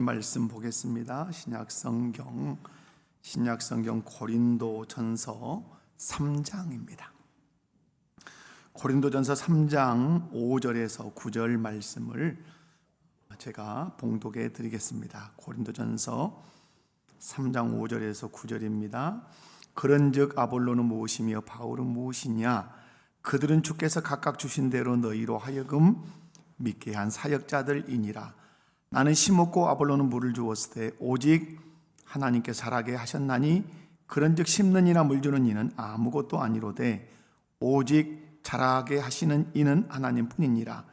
말씀 보겠습니다. 신약성경 고린도전서 3장입니다. 고린도전서 3장 5절에서 9절 말씀을 제가 봉독해 드리겠습니다. 고린도전서 3장 5절에서 9절입니다. 그런즉 아볼로는 무엇이며 바울은 무엇이냐? 그들은 주께서 각각 주신 대로 너희로 하여금 믿게 한 사역자들이니라. 나는 심었고 아볼로는 물을 주었으되 오직 하나님께 자라게 하셨나니 그런즉 심는 이나 물 주는 이는 아무것도 아니로되 오직 자라게 하시는 이는 하나님뿐이니라.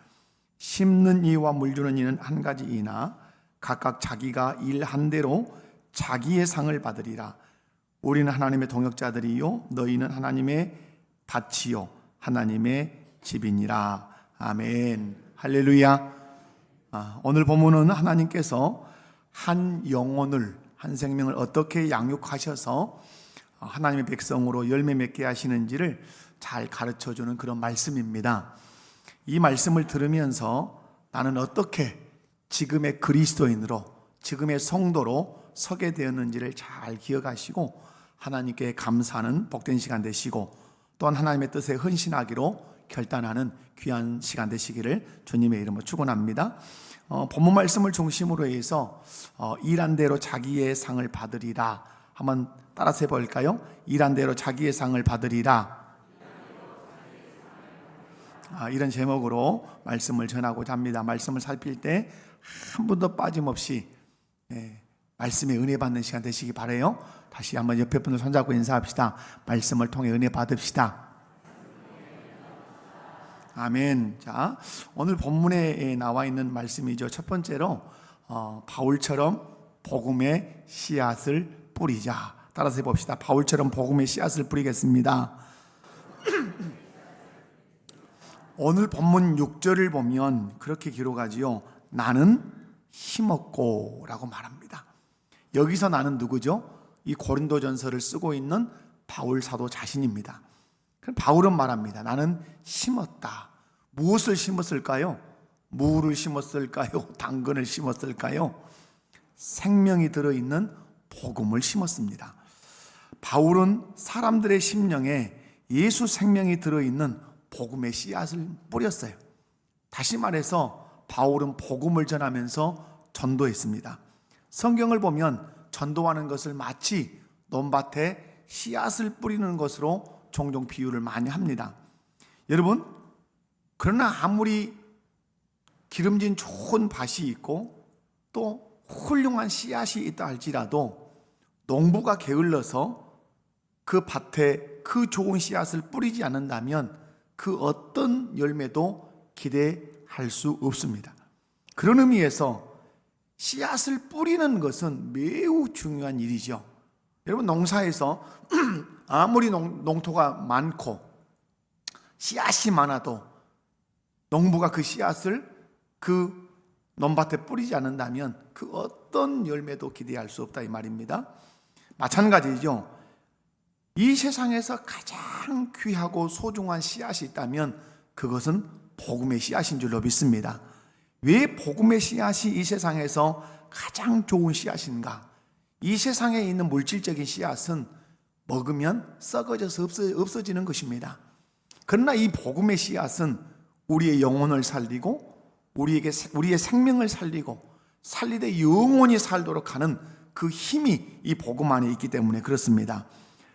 심는 이와 물 주는 이는 한 가지이나 각각 자기가 일한 대로 자기의 상을 받으리라. 우리는 하나님의 동역자들이요 너희는 하나님의 밭이요 하나님의 집이니라. 아멘. 할렐루야. 오늘 본문은 하나님께서 한 영혼을, 한 생명을 어떻게 양육하셔서 하나님의 백성으로 열매 맺게 하시는지를 잘 가르쳐주는 그런 말씀입니다. 이 말씀을 들으면서 나는 어떻게 지금의 그리스도인으로, 지금의 성도로 서게 되었는지를 잘 기억하시고 하나님께 감사하는 복된 시간 되시고 또한 하나님의 뜻에 헌신하기로 결단하는 귀한 시간 되시기를 주님의 이름으로 축원합니다. 본문 말씀을 중심으로 해서 일한 대로 자기의 상을 받으리라. 한번 따라서 해볼까요? 일한 대로 자기의 상을 받으리라. 이런 제목으로 말씀을 전하고자 합니다. 말씀을 살필 때 한 분도 빠짐없이 말씀에 은혜 받는 시간 되시기 바라요. 다시 한번 옆에 분들 손잡고 인사합시다. 말씀을 통해 은혜 받읍시다. 아멘. 자, 오늘 본문에 나와 있는 말씀이죠. 첫 번째로 바울처럼 복음의 씨앗을 뿌리자. 따라서 해봅시다. 바울처럼 복음의 씨앗을 뿌리겠습니다. 오늘 본문 6절을 보면 그렇게 기록하지요. 나는 심었고 라고 말합니다. 여기서 나는 누구죠? 이 고린도전서를 쓰고 있는 바울 사도 자신입니다. 바울은 말합니다. 나는 심었다. 무엇을 심었을까요? 무를 심었을까요? 당근을 심었을까요? 생명이 들어있는 복음을 심었습니다. 바울은 사람들의 심령에 예수 생명이 들어있는 복음의 씨앗을 뿌렸어요. 다시 말해서 바울은 복음을 전하면서 전도했습니다. 성경을 보면 전도하는 것을 마치 논밭에 씨앗을 뿌리는 것으로 종종 비유를 많이 합니다. 여러분, 그러나 아무리 기름진 좋은 밭이 있고 또 훌륭한 씨앗이 있다 할지라도 농부가 게을러서 그 밭에 그 좋은 씨앗을 뿌리지 않는다면 그 어떤 열매도 기대할 수 없습니다. 그런 의미에서 씨앗을 뿌리는 것은 매우 중요한 일이죠. 여러분, 농사에서 아무리 농토가 많고 씨앗이 많아도 농부가 그 씨앗을 그 논밭에 뿌리지 않는다면 그 어떤 열매도 기대할 수 없다 이 말입니다. 마찬가지죠. 이 세상에서 가장 귀하고 소중한 씨앗이 있다면 그것은 복음의 씨앗인 줄로 믿습니다. 왜 복음의 씨앗이 이 세상에서 가장 좋은 씨앗인가? 이 세상에 있는 물질적인 씨앗은 먹으면 썩어져서 없어지는 것입니다. 그러나 이 복음의 씨앗은 우리의 영혼을 살리고 우리의 생명을 살리고 살리되 영원히 살도록 하는 그 힘이 이 복음 안에 있기 때문에 그렇습니다.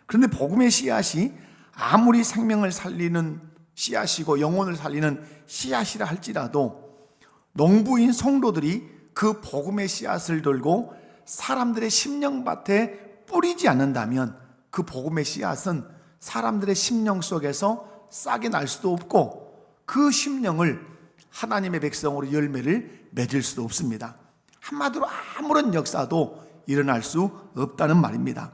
그런데 복음의 씨앗이 아무리 생명을 살리는 씨앗이고 영혼을 살리는 씨앗이라 할지라도 농부인 성도들이 그 복음의 씨앗을 들고 사람들의 심령밭에 뿌리지 않는다면 그 복음의 씨앗은 사람들의 심령 속에서 싹이 날 수도 없고 그 심령을 하나님의 백성으로 열매를 맺을 수도 없습니다. 한마디로 아무런 역사도 일어날 수 없다는 말입니다.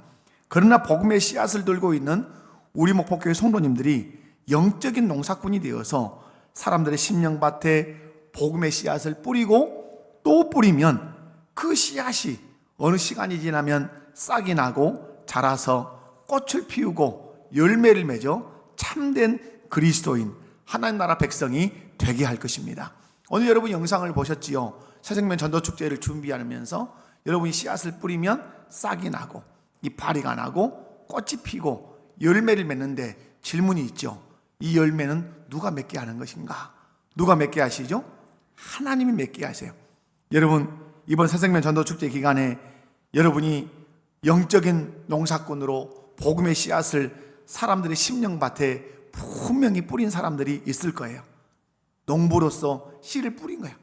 그러나 복음의 씨앗을 들고 있는 우리 목포교회 성도님들이 영적인 농사꾼이 되어서 사람들의 심령밭에 복음의 씨앗을 뿌리고 또 뿌리면 그 씨앗이 어느 시간이 지나면 싹이 나고 자라서 꽃을 피우고 열매를 맺어 참된 그리스도인 하나님 나라 백성이 되게 할 것입니다. 오늘 여러분 영상을 보셨지요? 새생명 전도축제를 준비하면서 여러분이 씨앗을 뿌리면 싹이 나고 이파리가 나고 꽃이 피고 열매를 맺는데 질문이 있죠. 이 열매는 누가 맺게 하는 것인가? 누가 맺게 하시죠? 하나님이 맺게 하세요. 여러분, 이번 새생명 전도축제 기간에 여러분이 영적인 농사꾼으로 복음의 씨앗을 사람들의 심령밭에 분명히 뿌린 사람들이 있을 거예요. 농부로서 씨를 뿌린 거예요.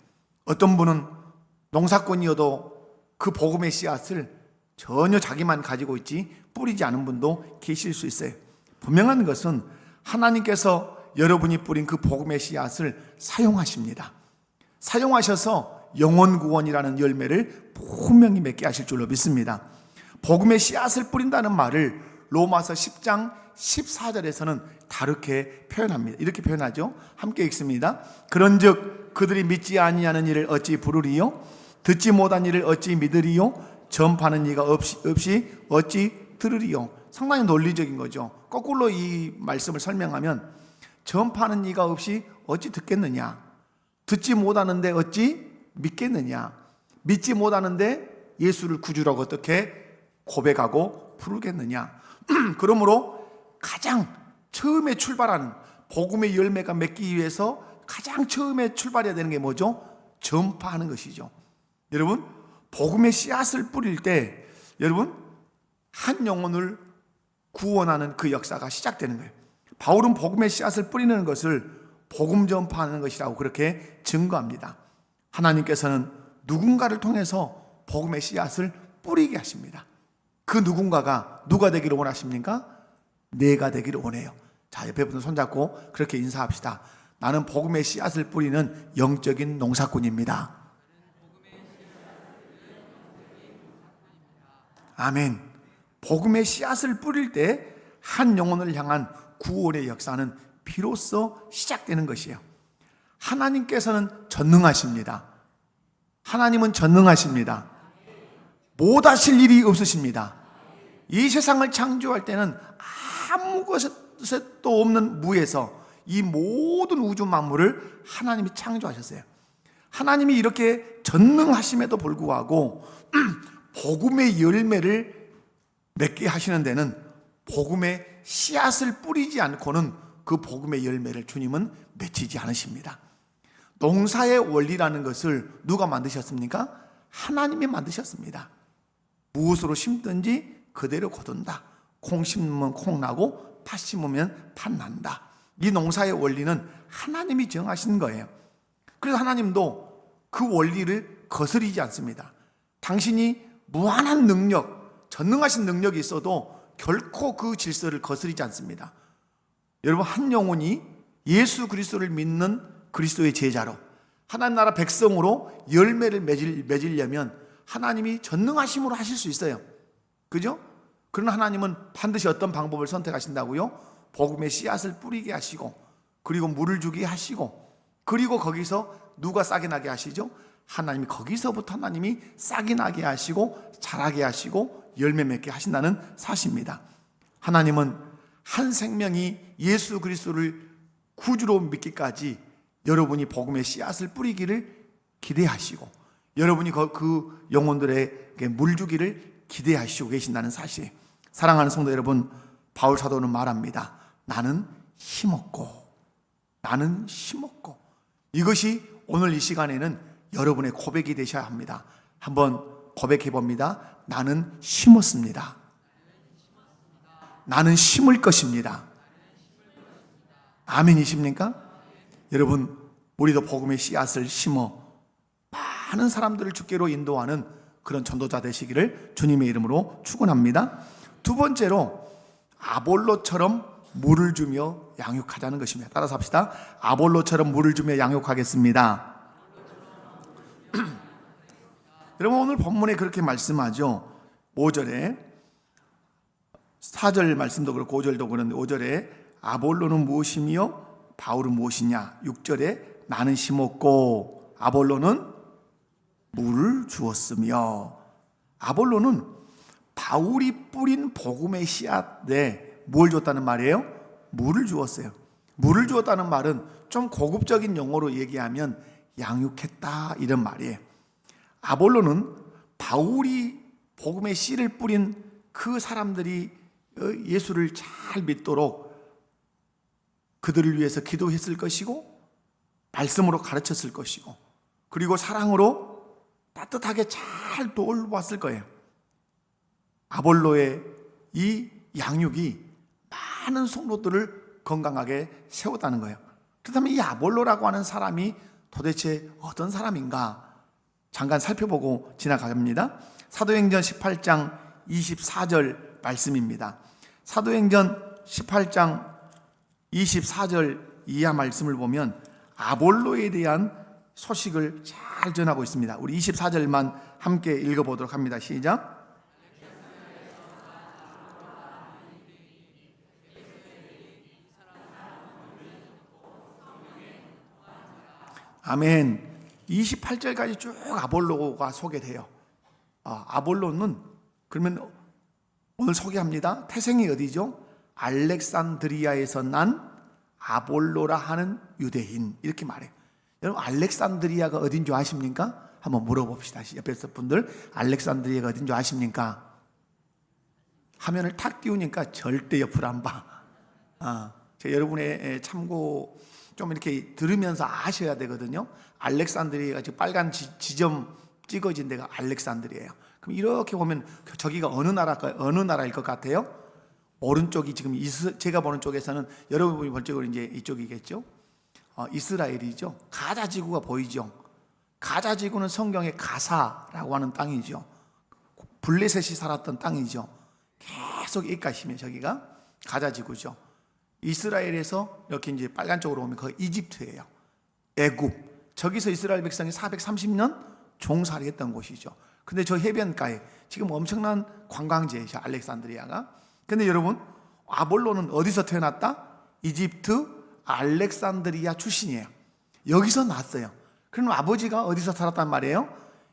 어떤 분은 농사꾼이어도 그 복음의 씨앗을 전혀 자기만 가지고 있지 뿌리지 않은 분도 계실 수 있어요. 분명한 것은 하나님께서 여러분이 뿌린 그 복음의 씨앗을 사용하십니다. 사용하셔서 영혼 구원이라는 열매를 분명히 맺게 하실 줄로 믿습니다. 복음의 씨앗을 뿌린다는 말을 로마서 10장 14절에서는 다르게 표현합니다. 이렇게 표현하죠. 함께 읽습니다. 그런즉 그들이 믿지 아니하는 일을 어찌 부르리요? 듣지 못한 일을 어찌 믿으리요? 전파하는 이가 없이 어찌 들으리요? 상당히 논리적인 거죠. 거꾸로 이 말씀을 설명하면 전파하는 이가 없이 어찌 듣겠느냐? 듣지 못하는데 어찌 믿겠느냐? 믿지 못하는데 예수를 구주라고 어떻게 고백하고 부르겠느냐? 그러므로 가장 처음에 출발하는 복음의 열매가 맺기 위해서 가장 처음에 출발해야 되는 게 뭐죠? 전파하는 것이죠. 여러분, 복음의 씨앗을 뿌릴 때 여러분 한 영혼을 구원하는 그 역사가 시작되는 거예요. 바울은 복음의 씨앗을 뿌리는 것을 복음 전파하는 것이라고 그렇게 증거합니다. 하나님께서는 누군가를 통해서 복음의 씨앗을 뿌리게 하십니다. 그 누군가가 누가 되기를 원하십니까? 내가 되기를 원해요. 자, 옆에 분들 손잡고 그렇게 인사합시다. 나는 복음의 씨앗을 뿌리는 영적인 농사꾼입니다. 아멘. 복음의 씨앗을 뿌릴 때 한 영혼을 향한 구원의 역사는 비로소 시작되는 것이에요. 하나님께서는 전능하십니다. 하나님은 전능하십니다. 못하실 일이 없으십니다. 이 세상을 창조할 때는 아무 것도 없는 무에서 이 모든 우주 만물을 하나님이 창조하셨어요. 하나님이 이렇게 전능하심에도 불구하고 복음의 열매를 맺게 하시는 데는 복음의 씨앗을 뿌리지 않고는 그 복음의 열매를 주님은 맺히지 않으십니다. 농사의 원리라는 것을 누가 만드셨습니까? 하나님이 만드셨습니다. 무엇으로 심든지 그대로 거둔다. 콩 심으면 콩 나고 팥 심으면 팥 난다. 이 농사의 원리는 하나님이 정하신 거예요. 그래서 하나님도 그 원리를 거스르지 않습니다. 당신이 무한한 능력, 전능하신 능력이 있어도 결코 그 질서를 거스르지 않습니다. 여러분, 한 영혼이 예수 그리스도를 믿는 그리스도의 제자로 하나님 나라 백성으로 열매를 맺으려면 하나님이 전능하심으로 하실 수 있어요. 그죠? 그러나 하나님은 반드시 어떤 방법을 선택하신다고요? 복음의 씨앗을 뿌리게 하시고, 그리고 물을 주게 하시고, 그리고 거기서 누가 싹이 나게 하시죠? 하나님이 거기서부터 하나님이 싹이 나게 하시고 자라게 하시고 열매 맺게 하신다는 사실입니다. 하나님은 한 생명이 예수 그리스도를 구주로 믿기까지 여러분이 복음의 씨앗을 뿌리기를 기대하시고 여러분이 그 영혼들에게 물 주기를 기대하시고 계신다는 사실. 사랑하는 성도 여러분, 바울 사도는 말합니다. 나는 심었고 이것이 오늘 이 시간에는 여러분의 고백이 되셔야 합니다. 한번 고백해 봅니다. 나는 심었습니다. 나는 심을 것입니다. 아멘이십니까? 여러분, 우리도 복음의 씨앗을 심어 많은 사람들을 주께로 인도하는 그런 전도자 되시기를 주님의 이름으로 축원합니다. 두 번째로 아볼로처럼 물을 주며 양육하자는 것입니다. 따라서 합시다. 아볼로처럼 물을 주며 양육하겠습니다. 여러분, 오늘 본문에 그렇게 말씀하죠. 5절에 4절 말씀도 그렇고 5절도 그런데 5절에 아볼로는 무엇이며 바울은 무엇이냐. 6절에 나는 심었고 아볼로는 물을 주었으며. 아볼로는 바울이 뿌린 복음의 씨앗에 뭘 줬다는 말이에요? 물을 주었어요. 물을 주었다는 말은 좀 고급적인 용어로 얘기하면 양육했다 이런 말이에요. 아볼로는 바울이 복음의 씨를 뿌린 그 사람들이 예수를 잘 믿도록 그들을 위해서 기도했을 것이고, 말씀으로 가르쳤을 것이고, 그리고 사랑으로 따뜻하게 잘 돌보았을 거예요. 아볼로의 이 양육이 많은 성도들을 건강하게 세웠다는 거예요. 그렇다면 이 아볼로라고 하는 사람이 도대체 어떤 사람인가 잠깐 살펴보고 지나갑니다. 사도행전 18장 24절 말씀입니다. 사도행전 18장 24절 이하 말씀을 보면 아볼로에 대한 소식을 잘 전하고 있습니다. 우리 24절만 함께 읽어보도록 합니다. 시작. 아멘. 28절까지 쭉 아볼로가 소개돼요. 아볼로는 그러면 오늘 소개합니다. 태생이 어디죠? 알렉산드리아에서 난 아볼로라 하는 유대인, 이렇게 말해요. 여러분, 알렉산드리아가 어딘 줄 아십니까? 한번 물어봅시다. 옆에서 분들, 알렉산드리아가 어딘 줄 아십니까? 화면을 탁 띄우니까 절대 옆을 안 봐. 제가 여러분의 참고 좀 이렇게 들으면서 아셔야 되거든요. 알렉산드리아가 지금 빨간 지점 찍어진 데가 알렉산드리아예요. 그럼 이렇게 보면 저기가 어느 나라일 것 같아요? 오른쪽이 지금 제가 보는 쪽에서는 여러분이 볼 쪽은 이제 이쪽이겠죠. 이스라엘이죠. 가자 지구가 보이죠. 가자 지구는 성경의 가사라고 하는 땅이죠. 블레셋이 살았던 땅이죠. 계속 입가시면 저기가 가자 지구죠. 이스라엘에서 이렇게 이제 빨간 쪽으로 오면 거기 이집트예요. 애굽. 저기서 이스라엘 백성이 430년 종살이했던 곳이죠. 근데 저 해변가에 지금 엄청난 관광지예요, 알렉산드리아가. 근데 여러분, 아볼로는 어디서 태어났다? 이집트 알렉산드리아 출신이에요. 여기서 났어요. 그럼 아버지가 어디서 살았단 말이에요?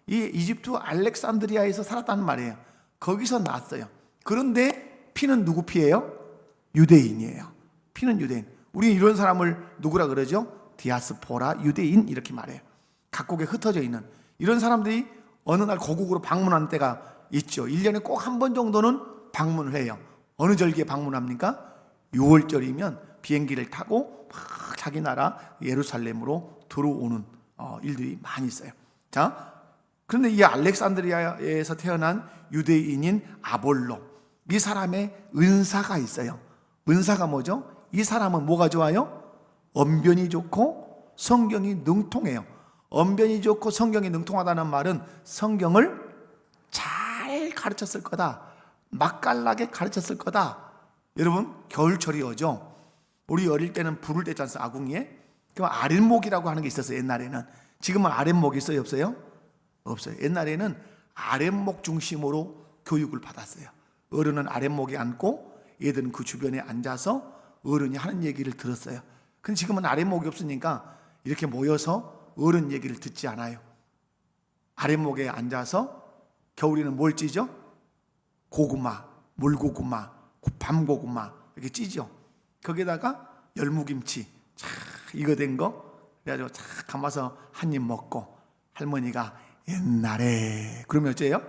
이 이집트 알렉산드리아에서 살았다는 말이에요. 거기서 났어요. 그런데 피는 누구 피예요? 유대인이에요. 피는 유대인. 우리 이런 사람을 누구라 그러죠? 디아스포라, 유대인, 이렇게 말해요. 각국에 흩어져 있는 이런 사람들이 어느 날 고국으로 방문하는 때가 있죠. 1년에 꼭 한 번 정도는 방문을 해요. 어느 절기에 방문합니까? 6월절이면 비행기를 타고 막 자기 나라 예루살렘으로 들어오는 일들이 많이 있어요. 자, 그런데 이 알렉산드리아에서 태어난 유대인인 아볼로, 이 사람의 은사가 있어요. 은사가 뭐죠? 이 사람은 뭐가 좋아요? 언변이 좋고 성경이 능통해요. 언변이 좋고 성경이 능통하다는 말은 성경을 잘 가르쳤을 거다, 맛깔나게 가르쳤을 거다. 여러분, 겨울철이 오죠. 우리 어릴 때는 불을 뗐지 않습니까? 아궁이에. 그럼 아랫목이라고 하는 게 있었어요, 옛날에는. 지금은 아랫목 있어요, 없어요? 없어요. 옛날에는 아랫목 중심으로 교육을 받았어요. 어른은 아랫목에 앉고 애들은 그 주변에 앉아서 어른이 하는 얘기를 들었어요. 근데 지금은 아랫목이 없으니까 이렇게 모여서 어른 얘기를 듣지 않아요. 아랫목에 앉아서 겨울에는 뭘 찌죠? 고구마, 물고구마, 밤고구마 이렇게 찌죠. 거기다가 열무김치 착 익어된 거 그래가지고 착 감아서 한 입 먹고, 할머니가 옛날에 그러면 어째요?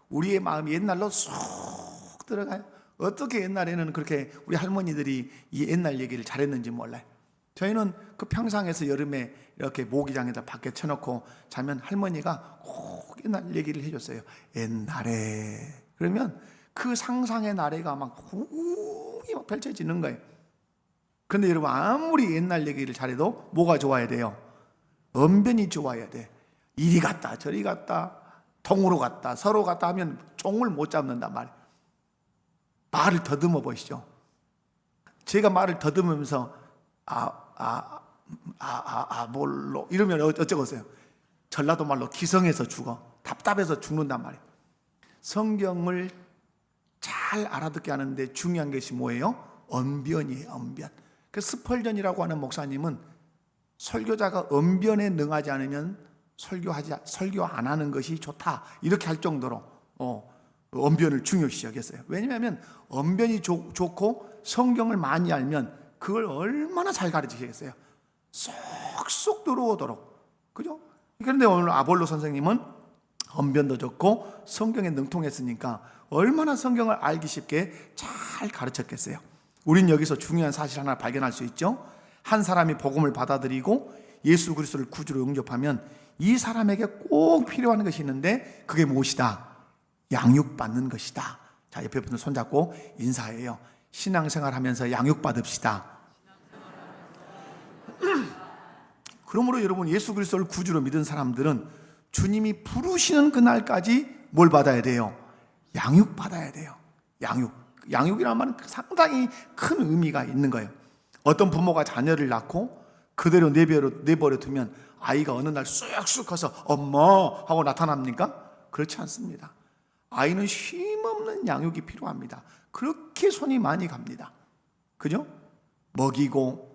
우리의 마음이 옛날로 쏙 들어가요. 어떻게 옛날에는 그렇게 우리 할머니들이 이 옛날 얘기를 잘했는지 몰라요. 저희는 그 평상에서 여름에 이렇게 모기장에다 밖에 쳐놓고 자면 할머니가 꼭 옛날 얘기를 해줬어요. 옛날에. 그러면 그 상상의 나래가 막 훅이 막 펼쳐지는 거예요. 그런데 여러분, 아무리 옛날 얘기를 잘해도 뭐가 좋아야 돼요? 언변이 좋아야 돼. 이리 갔다 저리 갔다 통으로 갔다 서로 갔다 하면 종을 못 잡는단 말이에요. 말을 더듬어 보시죠. 제가 말을 더듬으면서 뭘로 이러면 어쩌겠어요? 전라도 말로 기성해서 죽어. 답답해서 죽는단 말이에요. 성경을 잘 알아듣게 하는데 중요한 것이 뭐예요? 언변이에요, 언변. 그 스펄전이라고 하는 목사님은 설교자가 언변에 능하지 않으면 설교 안 하는 것이 좋다, 이렇게 할 정도로 언변을 중요시 여겼어요. 왜냐하면 언변이 좋고 성경을 많이 알면 그걸 얼마나 잘 가르치시겠어요? 쏙쏙 들어오도록. 그죠? 그런데 오늘 아볼로 선생님은 언변도 좋고 성경에 능통했으니까 얼마나 성경을 알기 쉽게 잘 가르쳤겠어요. 우린 여기서 중요한 사실 하나 발견할 수 있죠. 한 사람이 복음을 받아들이고 예수 그리스도를 구주로 영접하면 이 사람에게 꼭 필요한 것이 있는데 그게 무엇이다? 양육받는 것이다. 자, 옆에 분들 손잡고 인사해요. 신앙생활 하면서 양육받읍시다. 그러므로 여러분, 예수 그리스도를 구주로 믿은 사람들은 주님이 부르시는 그날까지 뭘 받아야 돼요? 양육받아야 돼요. 양육이라는 말은 상당히 큰 의미가 있는 거예요. 어떤 부모가 자녀를 낳고 그대로 내버려 두면 아이가 어느 날 쑥쑥 커서 엄마 하고 나타납니까? 그렇지 않습니다. 아이는 쉼없는 양육이 필요합니다. 그렇게 손이 많이 갑니다. 그죠? 먹이고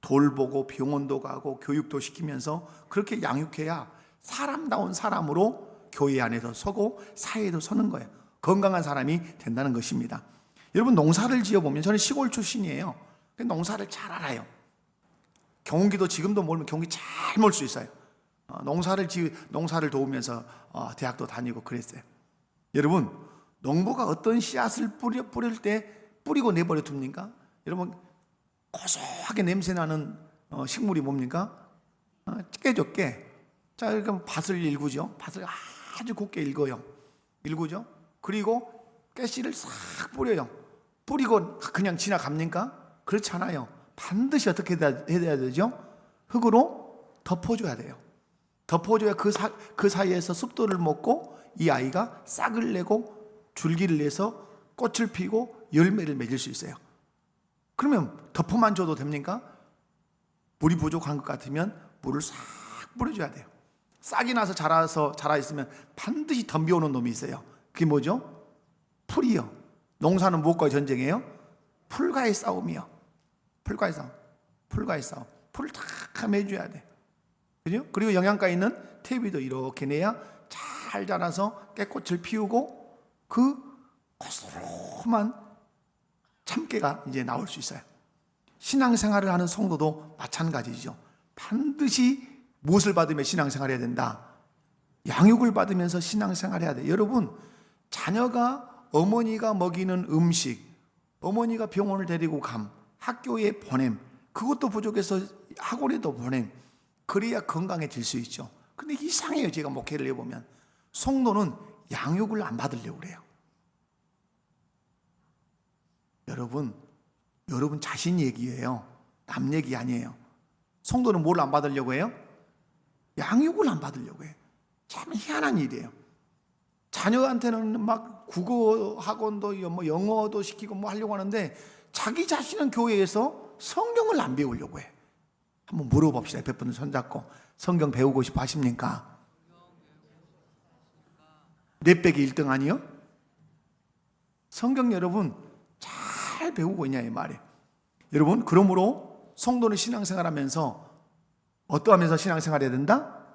돌보고 병원도 가고 교육도 시키면서 그렇게 양육해야 사람다운 사람으로 교회 안에서 서고 사회에도 서는 거예요. 건강한 사람이 된다는 것입니다. 여러분, 농사를 지어보면, 저는 시골 출신이에요. 농사를 잘 알아요. 경운기도 지금도 몰면 경운기 잘 몰 수 있어요. 농사를 도우면서 대학도 다니고 그랬어요. 여러분, 농부가 어떤 씨앗을 뿌릴 때 뿌리고 내버려 둡니까? 여러분, 고소하게 냄새나는 식물이 뭡니까? 깨죠, 깨. 자, 그럼 밭을 일구죠. 밭을 아주 곱게 일구죠. 그리고 깨씨를 싹 뿌려요. 뿌리고 그냥 지나갑니까? 그렇지 않아요. 반드시 어떻게 해야 되죠? 흙으로 덮어줘야 돼요. 덮어줘야 그 사이에서 습도를 먹고 이 아이가 싹을 내고 줄기를 내서 꽃을 피고 열매를 맺을 수 있어요. 그러면 덮어만 줘도 됩니까? 물이 부족한 것 같으면 물을 싹 뿌려줘야 돼요. 싹이 나서 자라 있으면 반드시 덤벼오는 놈이 있어요. 그게 뭐죠? 풀이요. 농사는 무엇과의 전쟁이에요? 풀과의 싸움이요. 풀과의 싸움. 풀을 다 매줘야 돼. 그죠? 그리고 영양가 있는 퇴비도 이렇게 내야 잘 자라서 깨꽃을 피우고 그 고소한 참깨가 이제 나올 수 있어요. 신앙생활을 하는 성도도 마찬가지죠. 반드시 무엇을 받으며 신앙생활을 해야 된다? 양육을 받으면서 신앙생활을 해야 돼요. 여러분, 자녀가 어머니가 먹이는 음식, 어머니가 병원을 데리고 감, 학교에 보냄, 그것도 부족해서 학원에도 보냄, 그래야 건강해질 수 있죠. 근데 이상해요. 제가 목회를 해보면 성도는 양육을 안 받으려고 그래요. 여러분 자신 얘기예요. 남 얘기 아니에요. 성도는 뭘 안 받으려고 해요? 양육을 안 받으려고 해요. 참 희한한 일이에요. 자녀한테는 막 국어 학원도 뭐 영어도 시키고 뭐 하려고 하는데 자기 자신은 교회에서 성경을 안 배우려고 해. 한번 물어봅시다. 옆에 분들 손잡고 성경 배우고 싶어 하십니까? 내 빼기 1등 아니요? 성경 여러분 잘 배우고 있냐 이 말이에요. 여러분, 그러므로 성도는 신앙생활하면서 어떠하면서 신앙생활해야 된다?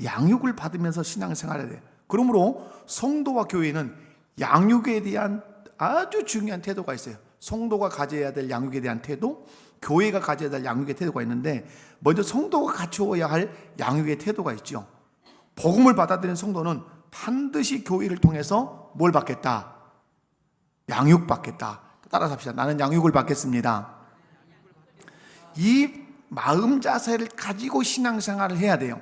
양육을 받으면서 신앙생활해야 돼요. 그러므로 성도와 교회는 양육에 대한 아주 중요한 태도가 있어요. 성도가 가져야 될 양육에 대한 태도, 교회가 가져야 될 양육의 태도가 있는데, 먼저 성도가 갖추어야 할 양육의 태도가 있죠. 복음을 받아들인 성도는 반드시 교회를 통해서 뭘 받겠다? 양육받겠다. 따라서 합시다. 나는 양육을 받겠습니다. 이 마음 자세를 가지고 신앙생활을 해야 돼요.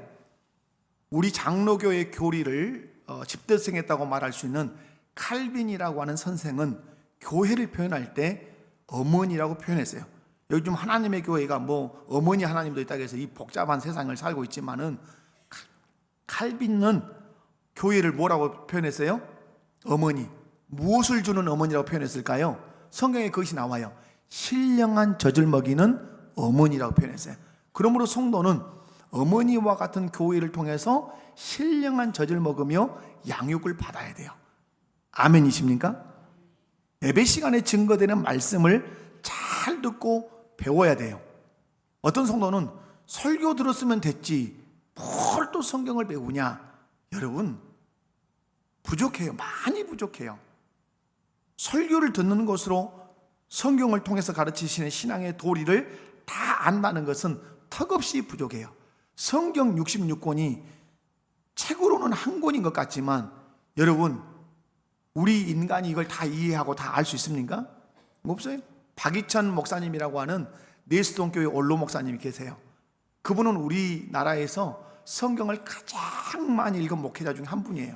우리 장로교의 교리를 집대성했다고 말할 수 있는 칼빈이라고 하는 선생은 교회를 표현할 때 어머니라고 표현했어요. 요즘 하나님의 교회가 뭐 어머니 하나님도 있다고 해서 이 복잡한 세상을 살고 있지만은 칼빈은 교회를 뭐라고 표현했어요? 어머니. 무엇을 주는 어머니라고 표현했을까요? 성경에 그것이 나와요. 신령한 젖을 먹이는 어머니라고 표현했어요. 그러므로 성도는 어머니와 같은 교회를 통해서 신령한 젖을 먹으며 양육을 받아야 돼요. 아멘이십니까? 예배 시간에 증거되는 말씀을 잘 듣고 배워야 돼요. 어떤 성도는 설교 들었으면 됐지 뭘 또 성경을 배우냐? 여러분, 부족해요. 많이 부족해요. 설교를 듣는 것으로 성경을 통해서 가르치시는 신앙의 도리를 다 안다는 것은 턱없이 부족해요. 성경 66권이 책으로 성경은 한 권인 것 같지만 여러분, 우리 인간이 이걸 다 이해하고 다 알 수 있습니까? 없어요. 박이천 목사님이라고 하는 내수동교회 원로 목사님이 계세요. 그분은 우리나라에서 성경을 가장 많이 읽은 목회자 중에 한 분이에요.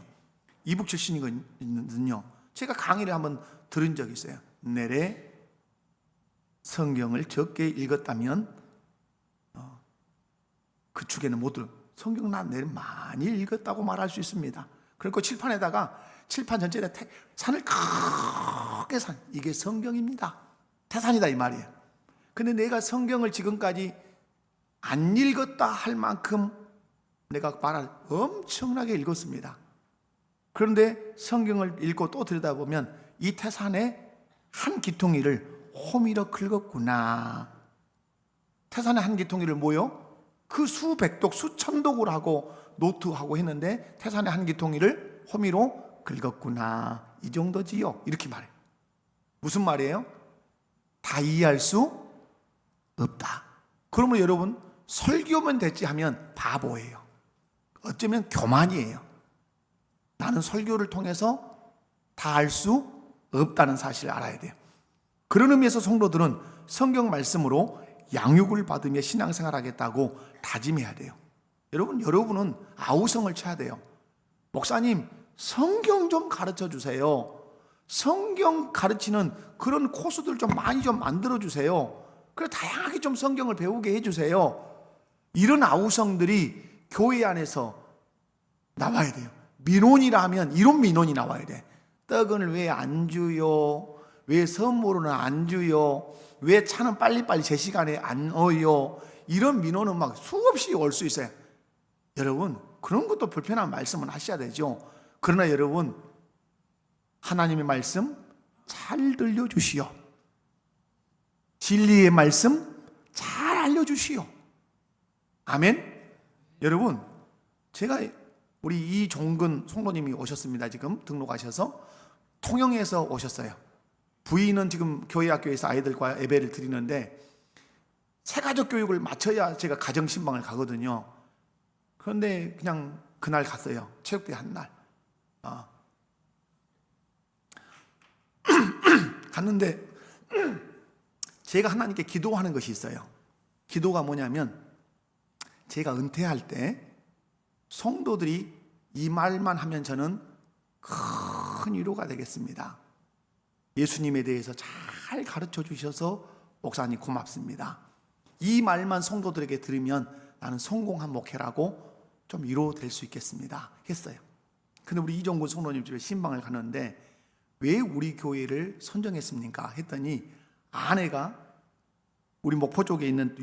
이북 출신이거든요. 제가 강의를 한번 들은 적이 있어요. 내래 성경을 적게 읽었다면 그 축에는 못 들어. 성경 난 내래 많이 읽었다고 말할 수 있습니다. 그리고 칠판에다가 칠판 전체에 산을 크게 산, 이게 성경입니다. 태산이다 이 말이에요. 근데 내가 성경을 지금까지 안 읽었다 할 만큼 내가 말할 엄청나게 읽었습니다. 그런데 성경을 읽고 또 들여다보면 이 태산의 한 기퉁이를 호미로 긁었구나. 태산의 한 기퉁이를 뭐요? 그 수백독 수천독을 하고 노트하고 했는데 태산의 한 기퉁이를 호미로 긁었구나. 이 정도지요. 이렇게 말해요. 무슨 말이에요? 다 이해할 수 없다. 그러면 여러분, 설교면 됐지 하면 바보예요. 어쩌면 교만이에요. 나는 설교를 통해서 다 알 수 없다는 사실을 알아야 돼요. 그런 의미에서 성도들은 성경 말씀으로 양육을 받으며 신앙생활 하겠다고 다짐해야 돼요. 여러분은 아우성을 쳐야 돼요. 목사님, 성경 좀 가르쳐 주세요. 성경 가르치는 그런 코스들 좀 많이 좀 만들어 주세요. 그래 다양하게 좀 성경을 배우게 해 주세요. 이런 아우성들이 교회 안에서 나와야 돼요. 민원이라 하면 이런 민원이 나와야 돼. 떡은 왜 안 주요? 왜 선물은 안 주요? 왜 차는 빨리빨리 제 시간에 안 어요? 이런 민원은 막 수없이 올 수 있어요. 여러분, 그런 것도 불편한 말씀은 하셔야 되죠. 그러나 여러분, 하나님의 말씀 잘 들려주시오. 진리의 말씀 잘 알려주시오. 아멘. 여러분, 제가 우리 이종근 성도님이 오셨습니다. 지금 등록하셔서 통영에서 오셨어요. 부인은 지금 교회 학교에서 아이들과 예배를 드리는데 새가족 교육을 마쳐야 제가 가정신방을 가거든요. 그런데 그냥 그날 갔어요. 체육대 한 날. 갔는데 제가 하나님께 기도하는 것이 있어요. 기도가 뭐냐면 제가 은퇴할 때 성도들이 이 말만 하면 저는 큰 위로가 되겠습니다. 예수님에 대해서 잘 가르쳐 주셔서 목사님 고맙습니다. 이 말만 성도들에게 들으면 나는 성공한 목회라고 좀 위로될 수 있겠습니다 했어요. 근데 우리 이종근 성도님 집에 신방을 갔는데 왜 우리 교회를 선정했습니까? 했더니 아내가 우리 목포 쪽에 있는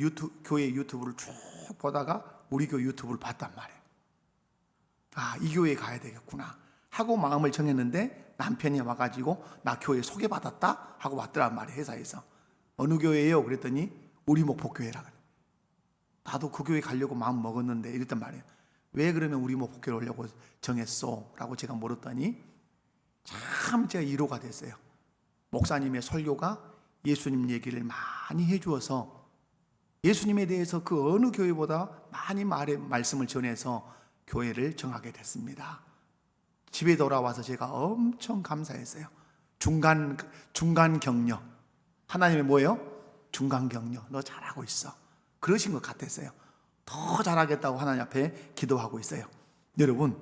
교회 유튜브를 쭉 보다가 우리 교회 유튜브를 봤단 말이에요. 이 교회에 가야 되겠구나 하고 마음을 정했는데 남편이 와가지고 나 교회 소개받았다 하고 왔더란 말이에요. 회사에서. 어느 교회예요? 그랬더니 우리 목포교회라 그래. 나도 그 교회 가려고 마음 먹었는데 이랬단 말이에요. 왜 그러면 우리 목포교회 오려고 정했어? 라고 제가 물었더니 참 제가 위로가 됐어요. 목사님의 설교가 예수님 얘기를 많이 해주어서 예수님에 대해서 그 어느 교회보다 많이 말씀을 전해서 교회를 정하게 됐습니다. 집에 돌아와서 제가 엄청 감사했어요. 중간 격려. 하나님의 뭐예요? 중간 격려. 너 잘하고 있어. 그러신 것 같았어요. 더 잘하겠다고 하나님 앞에 기도하고 있어요. 여러분,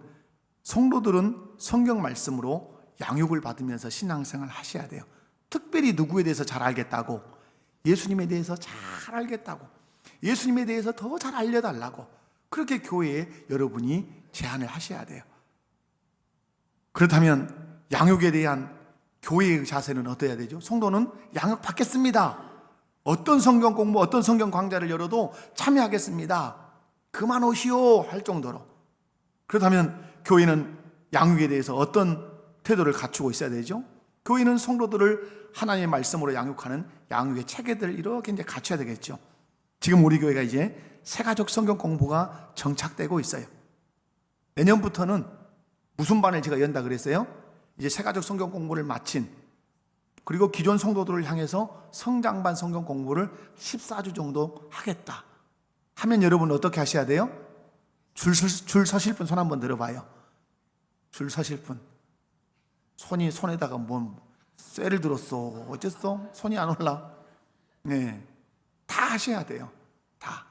성도들은 성경 말씀으로 양육을 받으면서 신앙생활 하셔야 돼요. 특별히 누구에 대해서 잘 알겠다고, 예수님에 대해서 잘 알겠다고, 예수님에 대해서 더 잘 알려달라고 그렇게 교회에 여러분이 제안을 하셔야 돼요. 그렇다면 양육에 대한 교회의 자세는 어떠해야 되죠? 성도는 양육 받겠습니다. 어떤 성경 공부, 어떤 성경 강좌를 열어도 참여하겠습니다. 그만 오시오 할 정도로. 그렇다면 교회는 양육에 대해서 어떤 태도를 갖추고 있어야 되죠? 교회는 성도들을 하나님의 말씀으로 양육하는 양육의 체계들을 이렇게 이제 갖춰야 되겠죠. 지금 우리 교회가 이제 새가족 성경 공부가 정착되고 있어요. 내년부터는 무슨 반을 제가 연다 그랬어요? 이제 새가족 성경 공부를 마친, 그리고 기존 성도들을 향해서 성장반 성경 공부를 14주 정도 하겠다 하면 여러분 어떻게 하셔야 돼요? 줄 서실 분 손 한번 들어봐요. 줄 서실 분, 손에다가 뭔 쇠를 들었어, 어쨌어? 손이 안 올라. 네, 다 하셔야 돼요. 다.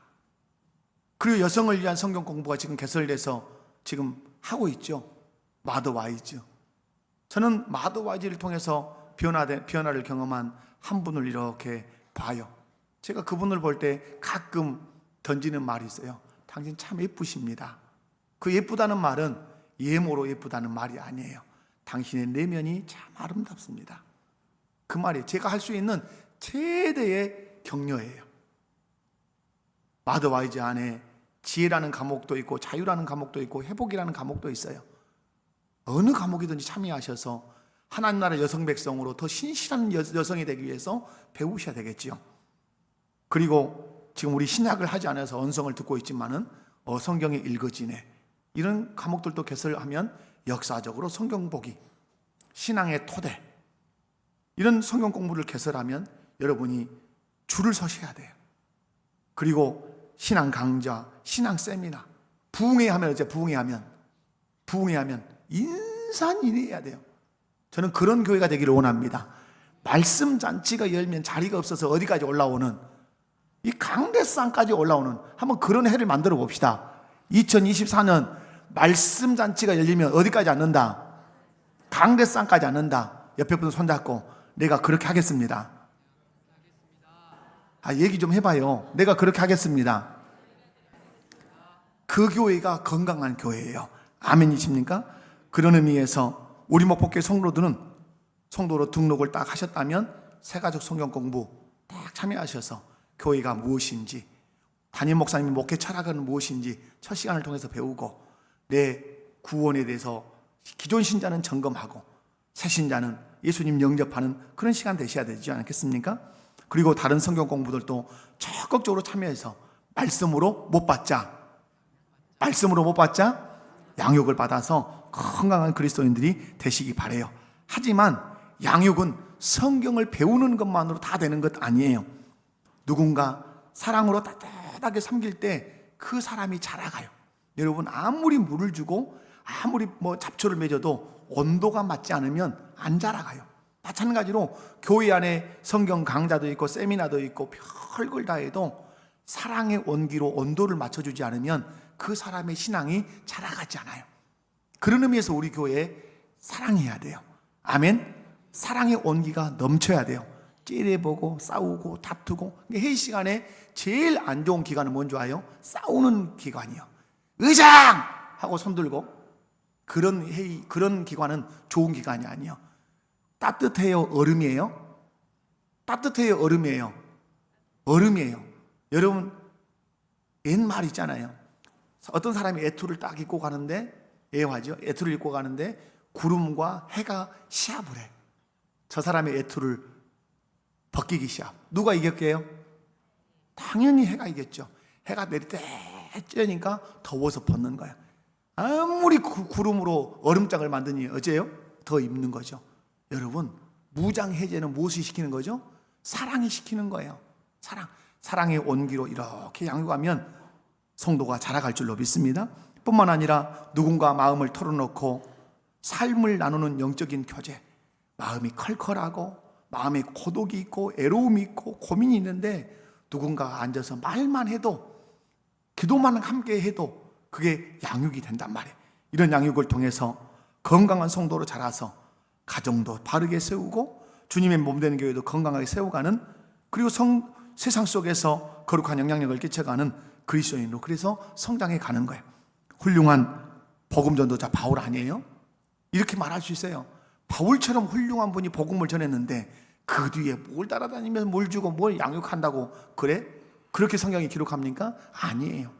그리고 여성을 위한 성경 공부가 지금 개설돼서 지금 하고 있죠. 마더와이즈. 저는 마더와이즈를 통해서 변화를 경험한 한 분을 이렇게 봐요. 제가 그분을 볼 때 가끔 던지는 말이 있어요. 당신 참 예쁘십니다. 그 예쁘다는 말은 예모로 예쁘다는 말이 아니에요. 당신의 내면이 참 아름답습니다. 그 말이 제가 할 수 있는 최대의 격려예요. 마더와이즈 안에 지혜라는 과목도 있고 자유라는 과목도 있고 회복이라는 과목도 있어요. 어느 과목이든지 참여하셔서 하나님 나라 여성 백성으로 더 신실한 여성이 되기 위해서 배우셔야 되겠지요. 그리고 지금 우리 신약을 하지 않아서 언성을 듣고 있지만은 성경이 읽어지네, 이런 과목들도 개설하면 역사적으로 성경 보기, 신앙의 토대, 이런 성경 공부를 개설하면 여러분이 줄을 서셔야 돼요. 그리고 신앙 강좌, 신앙 세미나, 부흥회하면 어째 부흥회하면 인산인해야 돼요. 저는 그런 교회가 되기를 원합니다. 말씀 잔치가 열면 자리가 없어서 어디까지 올라오는, 이 강대상까지 올라오는, 한번 그런 해를 만들어 봅시다. 2024년 말씀 잔치가 열리면 어디까지 앉는다? 강대상까지 앉는다. 옆에 분 손잡고 내가 그렇게 하겠습니다. 얘기 좀 해봐요. 내가 그렇게 하겠습니다. 그 교회가 건강한 교회예요. 아멘이십니까? 그런 의미에서 우리 목포교회 성도로 등록을 딱 하셨다면 새가족 성경 공부 딱 참여하셔서 교회가 무엇인지, 담임 목사님이 목회 철학은 무엇인지 첫 시간을 통해서 배우고, 내 구원에 대해서 기존 신자는 점검하고 새 신자는 예수님 영접하는 그런 시간 되셔야 되지 않겠습니까? 그리고 다른 성경 공부들도 적극적으로 참여해서 말씀으로 못 받자 양육을 받아서 건강한 그리스도인들이 되시기 바라요. 하지만 양육은 성경을 배우는 것만으로 다 되는 것 아니에요. 누군가 사랑으로 따뜻하게 섬길 때 그 사람이 자라가요. 여러분, 아무리 물을 주고 아무리 잡초를 맺어도 온도가 맞지 않으면 안 자라가요. 마찬가지로 교회 안에 성경 강좌도 있고 세미나도 있고 별걸 다 해도 사랑의 온기로 온도를 맞춰주지 않으면 그 사람의 신앙이 자라가지 않아요. 그런 의미에서 우리 교회에 사랑해야 돼요. 아멘. 사랑의 온기가 넘쳐야 돼요. 째려보고 싸우고 다투고. 회의 시간에 제일 안 좋은 기간은 뭔지 아요? 싸우는 기간이요. 의장! 하고 손들고. 그런 기간은 좋은 기간이 아니에요. 따뜻해요, 얼음이에요? 따뜻해요, 얼음이에요? 얼음이에요. 여러분, 옛말 있잖아요. 어떤 사람이 애투를 딱 입고 가는데, 애화죠. 애투를 입고 가는데 구름과 해가 시합을 해. 저 사람의 애투를 벗기기 시합. 누가 이겼게요? 당연히 해가 이겼죠. 해가 내릴 때 쬐니까 더워서 벗는 거야. 아무리 구름으로 얼음장을 만드니 어째요? 더 입는 거죠. 여러분, 무장해제는 무엇이 시키는 거죠? 사랑이 시키는 거예요. 사랑의 온기로 이렇게 양육하면 성도가 자라갈 줄로 믿습니다. 뿐만 아니라 누군가 마음을 털어놓고 삶을 나누는 영적인 교제, 마음이 컬컬하고 마음에 고독이 있고 애로움이 있고 고민이 있는데 누군가 앉아서 말만 해도, 기도만 함께 해도 그게 양육이 된단 말이에요. 이런 양육을 통해서 건강한 성도로 자라서 가정도 바르게 세우고 주님의 몸 되는 교회도 건강하게 세워가는, 그리고 세상 속에서 거룩한 영향력을 끼쳐가는 그리스도인으로, 그래서 성장해 가는 거예요. 훌륭한 복음 전도자 바울 아니에요? 이렇게 말할 수 있어요. 바울처럼 훌륭한 분이 복음을 전했는데 그 뒤에 뭘 따라다니면서 뭘 주고 뭘 양육한다고 그래? 그렇게 성경이 기록합니까? 아니에요.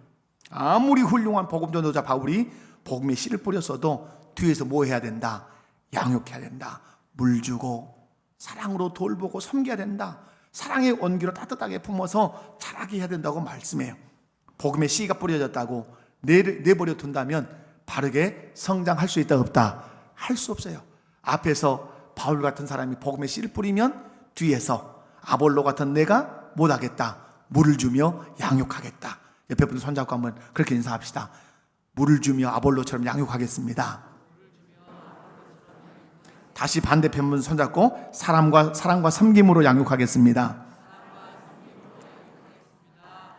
아무리 훌륭한 복음 전도자 바울이 복음의 씨를 뿌렸어도 뒤에서 뭐 해야 된다? 양육해야 된다. 물 주고 사랑으로 돌보고 섬겨야 된다. 사랑의 온기로 따뜻하게 품어서 자라게 해야 된다고 말씀해요. 복음의 씨가 뿌려졌다고 내버려 둔다면 바르게 성장할 수 있다 없다? 할 수 없어요. 앞에서 바울 같은 사람이 복음의 씨를 뿌리면 뒤에서 아볼로 같은 내가 못하겠다. 물을 주며 양육하겠다. 옆에 분 손잡고 한번 그렇게 인사합시다. 물을 주며 아볼로처럼 양육하겠습니다. 다시 반대편 손잡고 사랑과 섬김으로 양육하겠습니다.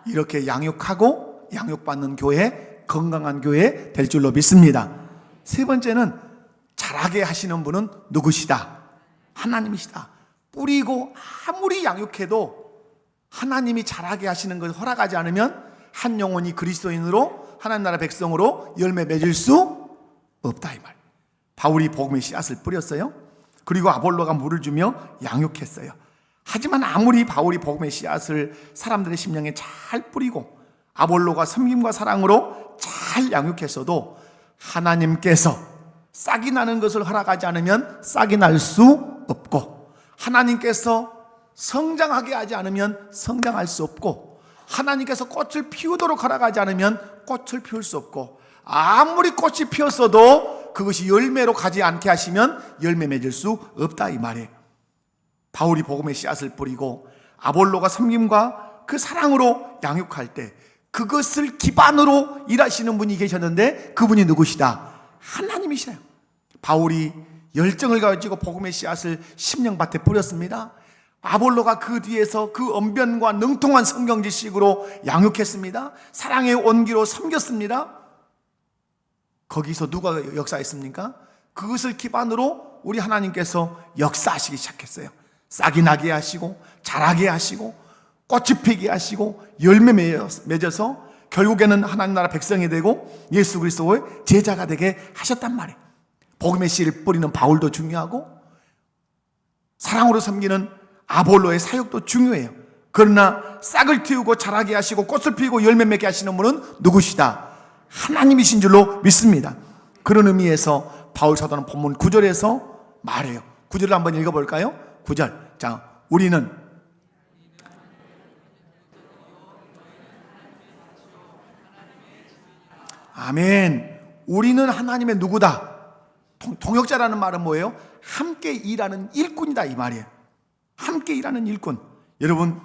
이렇게 양육하고 양육받는 교회, 건강한 교회 될 줄로 믿습니다. 세 번째는 자라게 하시는 분은 누구시다? 하나님이시다. 뿌리고 아무리 양육해도 하나님이 자라게 하시는 것을 허락하지 않으면 한 영혼이 그리스도인으로 하나님 나라 백성으로 열매 맺을 수 없다, 이 말. 바울이 복음의 씨앗을 뿌렸어요. 그리고 아볼로가 물을 주며 양육했어요. 하지만 아무리 바울이 복음의 씨앗을 사람들의 심령에 잘 뿌리고 아볼로가 섬김과 사랑으로 잘 양육했어도 하나님께서 싹이 나는 것을 허락하지 않으면 싹이 날 수 없고, 하나님께서 성장하게 하지 않으면 성장할 수 없고, 하나님께서 꽃을 피우도록 허락하지 않으면 꽃을 피울 수 없고, 아무리 꽃이 피었어도 그것이 열매로 가지 않게 하시면 열매 맺을 수 없다, 이 말이에요. 바울이 복음의 씨앗을 뿌리고 아볼로가 섬김과 그 사랑으로 양육할 때 그것을 기반으로 일하시는 분이 계셨는데 그분이 누구시다? 하나님이시래요. 바울이 열정을 가지고 복음의 씨앗을 심령밭에 뿌렸습니다. 아볼로가 그 뒤에서 그 언변과 능통한 성경 지식으로 양육했습니다. 사랑의 온기로 섬겼습니다. 거기서 누가 역사했습니까? 그것을 기반으로 우리 하나님께서 역사하시기 시작했어요. 싹이 나게 하시고 자라게 하시고 꽃이 피게 하시고 열매 맺어서 결국에는 하나님 나라 백성이 되고 예수 그리스도의 제자가 되게 하셨단 말이에요. 복음의 씨를 뿌리는 바울도 중요하고 사랑으로 섬기는 아볼로의 사역도 중요해요. 그러나 싹을 틔우고 자라게 하시고 꽃을 피우고 열매 맺게 하시는 분은 누구시다? 하나님이신 줄로 믿습니다. 그런 의미에서 바울 사도는 본문 9절에서 말해요. 9절을 한번 읽어볼까요? 9절. 자, 우리는 아멘. 우리는 하나님의 누구다? 동역자라는 말은 뭐예요? 함께 일하는 일꾼이다, 이 말이에요. 함께 일하는 일꾼. 여러분,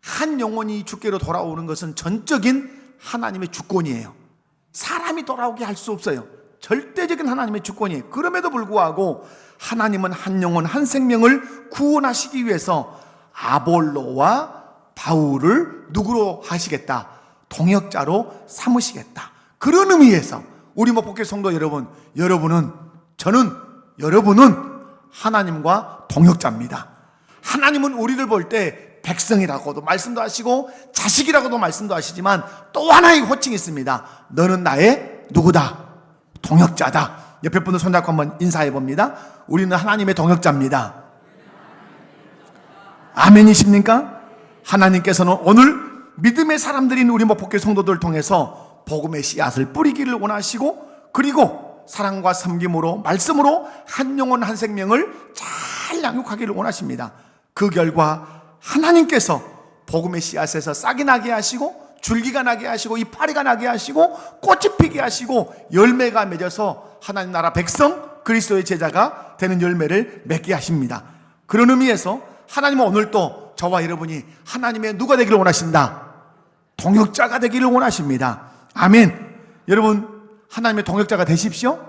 한 영혼이 주께로 돌아오는 것은 전적인 하나님의 주권이에요. 사람이 돌아오게 할 수 없어요. 절대적인 하나님의 주권이에요. 그럼에도 불구하고 하나님은 한 영혼 한 생명을 구원하시기 위해서 아볼로와 바울을 누구로 하시겠다? 동역자로 삼으시겠다. 그런 의미에서 우리 목포교회 성도 여러분, 여러분은 하나님과 동역자입니다. 하나님은 우리를 볼 때 백성이라고도 말씀도 하시고 자식이라고도 말씀도 하시지만 또 하나의 호칭이 있습니다. 너는 나의 누구다? 동역자다. 옆에 분들 손잡고 한번 인사해 봅니다. 우리는 하나님의 동역자입니다. 아멘이십니까? 하나님께서는 오늘 믿음의 사람들인 우리 목포교회 성도들을 통해서 복음의 씨앗을 뿌리기를 원하시고, 그리고 사랑과 섬김으로 말씀으로 한 영혼 한 생명을 잘 양육하기를 원하십니다. 그 결과 하나님께서 복음의 씨앗에서 싹이 나게 하시고 줄기가 나게 하시고 이파리가 나게 하시고 꽃이 피게 하시고 열매가 맺어서 하나님 나라 백성 그리스도의 제자가 되는 열매를 맺게 하십니다. 그런 의미에서 하나님은 오늘도 저와 여러분이 하나님의 누가 되기를 원하신다? 동역자가 되기를 원하십니다. 아멘. 여러분, 하나님의 동역자가 되십시오.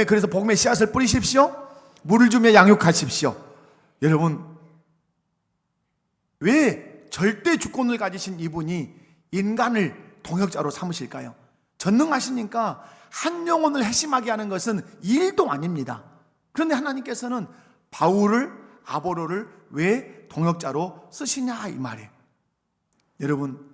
그래서 복음의 씨앗을 뿌리십시오. 물을 주며 양육하십시오. 여러분, 왜 절대 주권을 가지신 이분이 인간을 동역자로 삼으실까요? 전능하시니까 한 영혼을 핵심하게 하는 것은 일도 아닙니다. 그런데 하나님께서는 바울을, 아볼로를 왜 동역자로 쓰시냐, 이 말이에요. 여러분,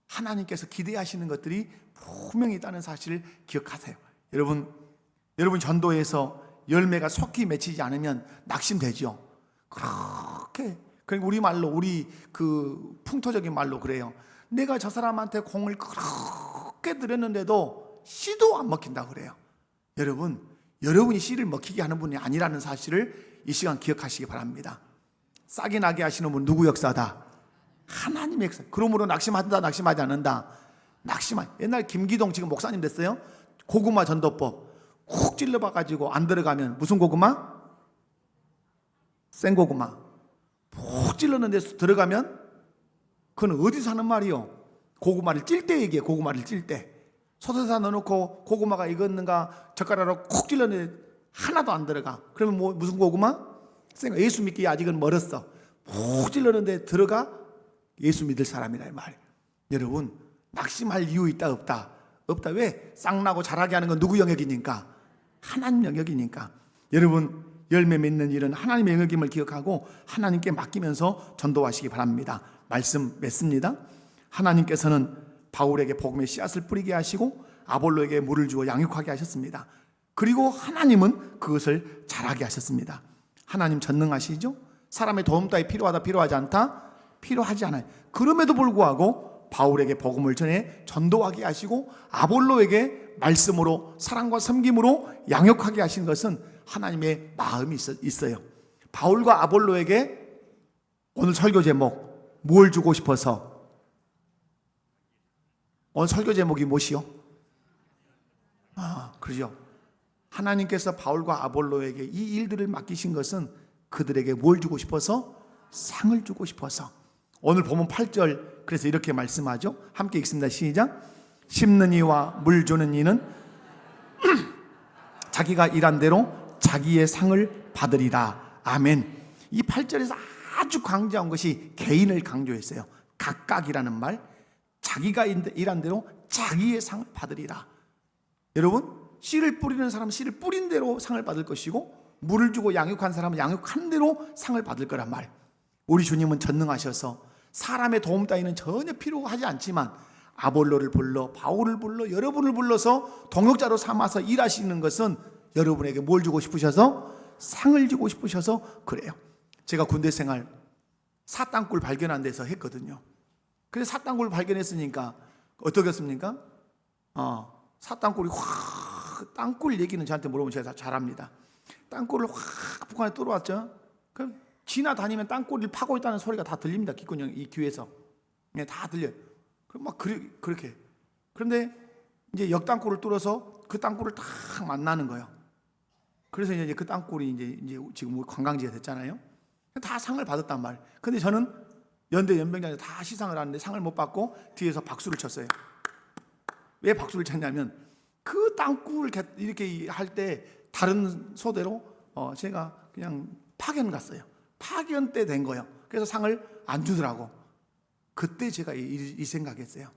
하나님께서 기대하시는 것들이 분명히 있다는 사실을 기억하세요. 여러분 전도에서 열매가 속히 맺히지 않으면 낙심되죠. 그러니까 우리 말로, 우리 그 풍토적인 말로 그래요. 내가 저 사람한테 공을 그렇게 들였는데도 씨도 안 먹힌다 그래요. 여러분이 씨를 먹히게 하는 분이 아니라는 사실을 이 시간 기억하시기 바랍니다. 싹이 나게 하시는 분 누구 역사다? 하나님의 역사. 그러므로 낙심한다, 낙심하지 않는다. 옛날 김기동 지금 목사님 됐어요. 고구마 전도법 콕 찔러봐가지고 안 들어가면 무슨 고구마? 생고구마. 푹 찔렀는데 들어가면 그건 어디서 하는 말이요? 고구마를 찔 때 얘기해. 고구마를 찔 때 솥에다 넣어놓고 고구마가 익었는가 젓가락으로 콕 찔렀는데 하나도 안 들어가. 그러면 무슨 고구마? 예수 믿기 아직은 멀었어. 푹 찔렀는데 들어가? 예수 믿을 사람이라 이 말. 여러분, 낙심할 이유 있다 없다? 없다. 왜? 쌍나고 자라게 하는 건 누구 영역이니까? 하나님 영역이니까. 여러분, 열매 맺는 일은 하나님의 영역임을 기억하고 하나님께 맡기면서 전도하시기 바랍니다. 말씀 맺습니다. 하나님께서는 바울에게 복음의 씨앗을 뿌리게 하시고 아볼로에게 물을 주어 양육하게 하셨습니다. 그리고 하나님은 그것을 자라게 하셨습니다. 하나님 전능하시죠? 사람의 도움 따위 필요하다 필요하지 않다? 필요하지 않아요. 그럼에도 불구하고 바울에게 복음을 전해 전도하게 하시고 아볼로에게 말씀으로 사랑과 섬김으로 양육하게 하신 것은 하나님의 마음이 있어요. 바울과 아볼로에게 오늘 설교 제목 뭘 주고 싶어서? 오늘 설교 제목이 무엇이요? 그러죠. 하나님께서 바울과 아볼로에게 이 일들을 맡기신 것은 그들에게 뭘 주고 싶어서? 상을 주고 싶어서. 오늘 보면 8절 그래서 이렇게 말씀하죠. 함께 읽습니다. 시작. 심는 이와 물 주는 이는 자기가 일한 대로 자기의 상을 받으리라. 아멘. 이 8절에서 아주 강조한 것이 개인을 강조했어요. 각각이라는 말. 자기가 일한 대로 자기의 상을 받으리라. 여러분, 씨를 뿌리는 사람은 씨를 뿌린 대로 상을 받을 것이고 물을 주고 양육한 사람은 양육한 대로 상을 받을 거란 말. 우리 주님은 전능하셔서 사람의 도움 따위는 전혀 필요하지 않지만 아볼로를 불러 바울을 불러 여러분을 불러서 동역자로 삼아서 일하시는 것은 여러분에게 뭘 주고 싶으셔서? 상을 주고 싶으셔서 그래요. 제가 군대 생활 사땅굴 발견한 데서 했거든요. 그래서 사땅굴 발견했으니까 어떻겠습니까? 사땅굴이 확, 땅굴 얘기는 저한테 물어보면 제가 잘합니다. 땅굴을 확 북한에 뚫어왔죠. 그럼 지나다니면 땅굴을 파고 있다는 소리가 다 들립니다. 기권형 이 귀에서 다 들려요. 그럼 막 그렇게. 그런데 이제 역땅굴을 뚫어서 그 땅굴을 딱 만나는 거예요. 그래서 이제 그 땅굴이 이제 지금 관광지가 됐잖아요. 다 상을 받았단 말이에요. 근데 저는 연대 연병장에서 다 시상을 하는데 상을 못 받고 뒤에서 박수를 쳤어요. 왜 박수를 쳤냐면 그 땅굴 이렇게 할 때 다른 소대로 제가 그냥 파견 갔어요. 파견 때 된 거예요. 그래서 상을 안 주더라고. 그때 제가 이 생각했어요.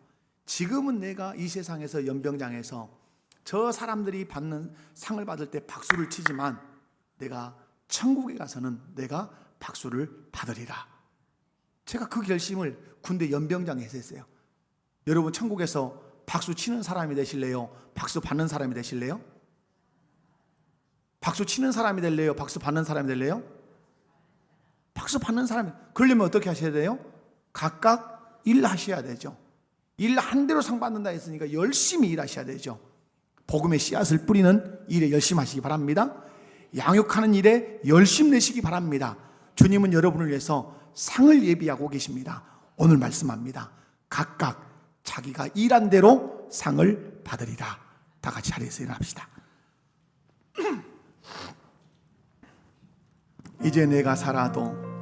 지금은 내가 이 세상에서 연병장에서 저 사람들이 받는 상을 받을 때 박수를 치지만 내가 천국에 가서는 내가 박수를 받으리라. 제가 그 결심을 군대 연병장에서 했어요. 여러분, 천국에서 박수 치는 사람이 되실래요? 박수 받는 사람이 되실래요? 박수 치는 사람이 될래요? 박수 받는 사람이 될래요? 박수 받는 사람이. 그러려면 어떻게 하셔야 돼요? 각각 일하셔야 되죠. 일 한 대로 상 받는다 했으니까 열심히 일하셔야 되죠. 복음의 씨앗을 뿌리는 일에 열심히 하시기 바랍니다. 양육하는 일에 열심 내시기 바랍니다. 주님은 여러분을 위해서 상을 예비하고 계십니다. 오늘 말씀합니다. 각각 자기가 일한 대로 상을 받으리라. 다 같이 자리에서 일어납시다. 이제 내가 살아도